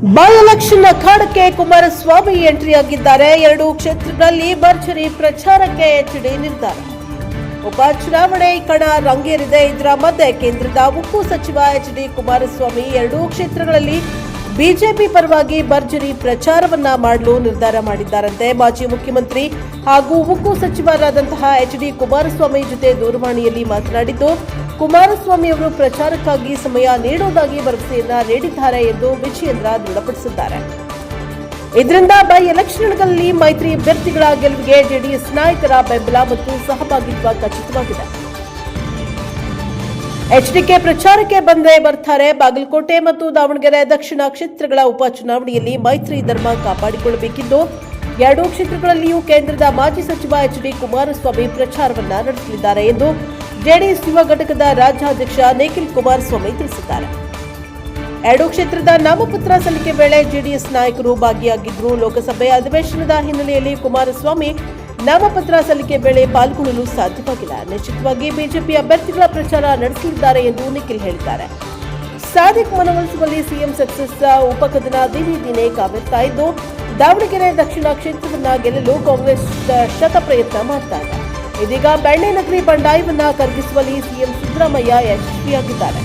By election ಅಖಾಡಕ್ಕೆ Kumaraswamy entry ಆಗಿದ್ದಾರೆ. 2 ಕ್ಷೇತ್ರಗಳಲ್ಲಿ ಭರ್ಜರಿ ಪ್ರಚಾರಕ್ಕೆ ಎಚ್ಡಿ ನಿರ್ಧಾರ. ಉಪಚುನಾವಣೆ ಕಣ ರಂಗೇರಿದೆ. ಇದರ ಮಧ್ಯೆ ಕೇಂದ್ರದ ಉಕ್ಕು ಸಚಿವ ಎಚ್ಡಿ ಕುಮಾರಸ್ವಾಮಿ 2 ಕ್ಷೇತ್ರಗಳಲ್ಲಿ ಬಿಜೆಪಿ ಪರವಾಗಿ ಭರ್ಜರಿ ಪ್ರಚಾರವನ್ನ ಮಾಡಲು ನಿರ್ಧಾರ ಮಾಡಿದ್ದಾರಂತೆ. ಮಾಜಿ ಮುಖ್ಯಮಂತ್ರಿ ಹಾಗೂ ಉಕ್ಕು ಸಚಿವರಾದಂತಹ ಎಚ್ಡಿ ಕುಮಾರಸ್ವಾಮಿ ಜೊತೆ ದೂರವಾಣಿಯಲ್ಲಿ ಮಾತನಾಡಿದ್ದು, ಕುಮಾರಸ್ವಾಮಿ ಅವರು ಪ್ರಚಾರಕ್ಕಾಗಿ ಸಮಯ ನೀಡುವುದಾಗಿ ಭರವಸೆಯನ್ನ ನೀಡಿದ್ದಾರೆ ಎಂದು ವಿಜಯೇಂದ್ರ ದೃಢಪಡಿಸಿದ್ದಾರೆ. ಇದರಿಂದ ಬೈ ಎಲೆಕ್ಷನ್ಗಳಲ್ಲಿ ಮೈತ್ರಿ ಅಭ್ಯರ್ಥಿಗಳ ಗೆಲುವಿಗೆ ಜೆಡಿಎಸ್ ನಾಯಕರ ಬೆಂಬಲ ಮತ್ತು ಸಹಭಾಗಿತ್ವ ಖಚಿತವಾಗಿದೆ. ಎಚ್ಡಿಕೆ ಪ್ರಚಾರಕ್ಕೆ ಬಂದೇ ಬರ್ತಾರೆ. ಬಾಗಲಕೋಟೆ ಮತ್ತು ದಾವಣಗೆರೆ ದಕ್ಷಿಣ ಕ್ಷೇತ್ರಗಳ ಉಪಚುನಾವಣೆಯಲ್ಲಿ ಮೈತ್ರಿ ಧರ್ಮ ಕಾಪಾಡಿಕೊಳ್ಳಬೇಕಿದ್ದು, 2 ಕ್ಷೇತ್ರಗಳಲ್ಲಿಯೂ ಕೇಂದ್ರದ ಮಾಜಿ ಸಚಿವ ಎಚ್ಡಿ ಕುಮಾರಸ್ವಾಮಿ ಪ್ರಚಾರವನ್ನ ನಡೆಸಲಿದ್ದಾರೆ ಎಂದು ಜೆಡಿಎಸ್ ಯುವ ಘಟಕದ ರಾಜ್ಯಾಧ್ಯಕ್ಷ ನಿಖಿಲ್ ಕುಮಾರಸ್ವಾಮಿ ತಿಳಿಸಿದ್ದಾರೆ. 2 ಕ್ಷೇತ್ರದ ನಾಮಪತ್ರ ಸಲ್ಲಿಕೆ ವೇಳೆ ಜೆಡಿಎಸ್ ನಾಯಕರು ಭಾಗಿಯಾಗಿದ್ದರು. ಲೋಕಸಭೆ ಅಧಿವೇಶನದ ಹಿನ್ನೆಲೆಯಲ್ಲಿ ಕುಮಾರಸ್ವಾಮಿ ನಾಮಪತ್ರ ಸಲ್ಲಿಕೆ ವೇಳೆ ಪಾಲ್ಗೊಳ್ಳಲು ಸಾಧ್ಯವಾಗಿಲ್ಲ. ನಿಶ್ಚಿತವಾಗಿ ಬಿಜೆಪಿ ಅಭ್ಯರ್ಥಿಗಳ ಪ್ರಚಾರ ನಡೆಸಲಿದ್ದಾರೆ ಎಂದು ನಿಖಿಲ್ ಹೇಳಿದ್ದಾರೆ. ಸಾದಿಕ್ ಮನವೊಲಿಸುವಲ್ಲಿ ಸಿಎಂ ಸಕ್ಸಸ್ ಉಪಕದನ ದಿನೇ ದಿನೇ ಕಾವಿರ್ತಾ ಇದ್ದು, ದಾವಣಗೆರೆ ದಕ್ಷಿಣ ಕ್ಷೇತ್ರವನ್ನ ಗೆಲ್ಲಲು ಕಾಂಗ್ರೆಸ್ ಶತ ಪ್ರಯತ್ನ ಮಾಡ್ತಾ ಇದೆ. ಇದೀಗ ಬೆಣ್ಣೆನಗರಿ ಬಂಡಾಯವನ್ನ ಕರಗಿಸುವಲ್ಲಿ ಸಿಎಂ ಸಿದ್ದರಾಮಯ್ಯ ಯಶಸ್ವಿಯಾಗಿದ್ದಾರೆ.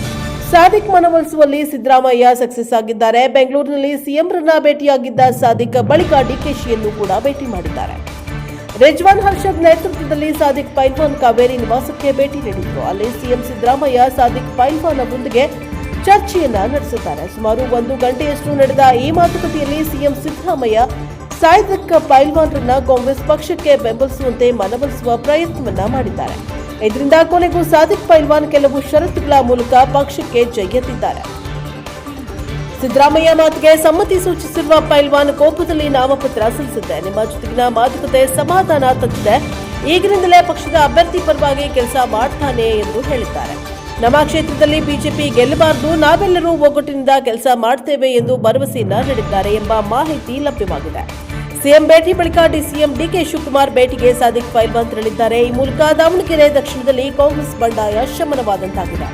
ಸಾದಿಕ್ ಮನವೊಲಿಸುವಲ್ಲಿ ಸಿದ್ದರಾಮಯ್ಯ ಸಕ್ಸಸ್ ಆಗಿದ್ದಾರೆ. ಬೆಂಗಳೂರಿನಲ್ಲಿ ಸಿಎಂರನ್ನ ಭೇಟಿಯಾಗಿದ್ದ ಸಾದಿಕ್ ಬಳಿಕ ಡಿಕೆಶಿಯನ್ನು ಕೂಡ ಭೇಟಿ ಮಾಡಿದ್ದಾರೆ. ರಿಜ್ವಾನ್ ಹರ್ಷದ್ ನೇತೃತ್ವದಲ್ಲಿ ಸಾದಿಕ್ ಪೈಲ್ವಾನ್ ಕಾವೇರಿ ನಿವಾಸಕ್ಕೆ ಭೇಟಿ ನೀಡಿದ್ರು. ಅಲ್ಲಿ ಸಿಎಂ ಸಿದ್ದರಾಮಯ್ಯ ಸಾದಿಕ್ ಪೈಲ್ವಾನ್ ಅವರೊಂದಿಗೆ ಚರ್ಚೆಯನ್ನ ನಡೆಸಿದ್ದಾರೆ. ಸುಮಾರು 1 ಗಂಟೆಯಷ್ಟು ನಡೆದ ಈ ಮಾತುಕತೆಯಲ್ಲಿ ಸಿಎಂ ಸಿದ್ದರಾಮಯ್ಯ ಸಾದಿಕ್ ಪೈಲ್ವಾನ್ರನ್ನ ಕಾಂಗ್ರೆಸ್ ಪಕ್ಷಕ್ಕೆ ಬೆಂಬಲಿಸುವಂತೆ ಮನವೊಲಿಸುವ ಪ್ರಯತ್ನವನ್ನ ಮಾಡಿದ್ದಾರೆ. ಇದರಿಂದ ಕೊನೆಗೂ ಸಾದಿಕ್ ಪೈಲ್ವಾನ್ ಕೆಲವು ಷರತ್ತುಗಳ ಮೂಲಕ ಪಕ್ಷಕ್ಕೆ ಜೈಯೆತ್ತಿದ್ದಾರೆ. ಸಿದ್ದರಾಮಯ್ಯ ಮಾತಿಗೆ ಸಮ್ಮತಿ ಸೂಚಿಸಿರುವ ಪೈಲ್ವಾನ್ ಕೋಪದಲ್ಲಿ ನಾಮಪತ್ರ ಸಲ್ಲಿಸಿದ್ದೆ. ನಿಮ್ಮ ಜೊತೆಗಿನ ಮಾತುಕತೆ ಸಮಾಧಾನ ತಂದಿದೆ. ಈಗಿನಿಂದಲೇ ಪಕ್ಷದ ಅಭ್ಯರ್ಥಿ ಪರವಾಗಿ ಕೆಲಸ ಮಾಡ್ತಾನೆ ಎಂದು ಹೇಳಿದ್ದಾರೆ. ನಮ್ಮ ಕ್ಷೇತ್ರದಲ್ಲಿ ಬಿಜೆಪಿ ಗೆಲ್ಲಬಾರದು, ನಾವೆಲ್ಲರೂ ಒಗ್ಗಟ್ಟಿನಿಂದ ಕೆಲಸ ಮಾಡ್ತೇವೆ ಎಂದು ಭರವಸೆಯನ್ನ ನೀಡಿದ್ದಾರೆ ಎಂಬ ಮಾಹಿತಿ ಲಭ್ಯವಾಗಿದೆ. ಸಿಎಂ ಭೇಟಿ ಬಳಿಕ ಡಿಸಿಎಂ ಡಿಕೆ ಶಿವಕುಮಾರ್ ಭೇಟಿಗೆ ಸಾದಿಕ್ ಪೈಲ್ವಾನ್ ತೆರಳಿದ್ದಾರೆ. ಈ ಮೂಲಕ ದಾವಣಗೆರೆ ದಕ್ಷಿಣದಲ್ಲಿ ಕಾಂಗ್ರೆಸ್ ಬಂಡಾಯ ಶಮನವಾದಂತಾಗಿದೆ.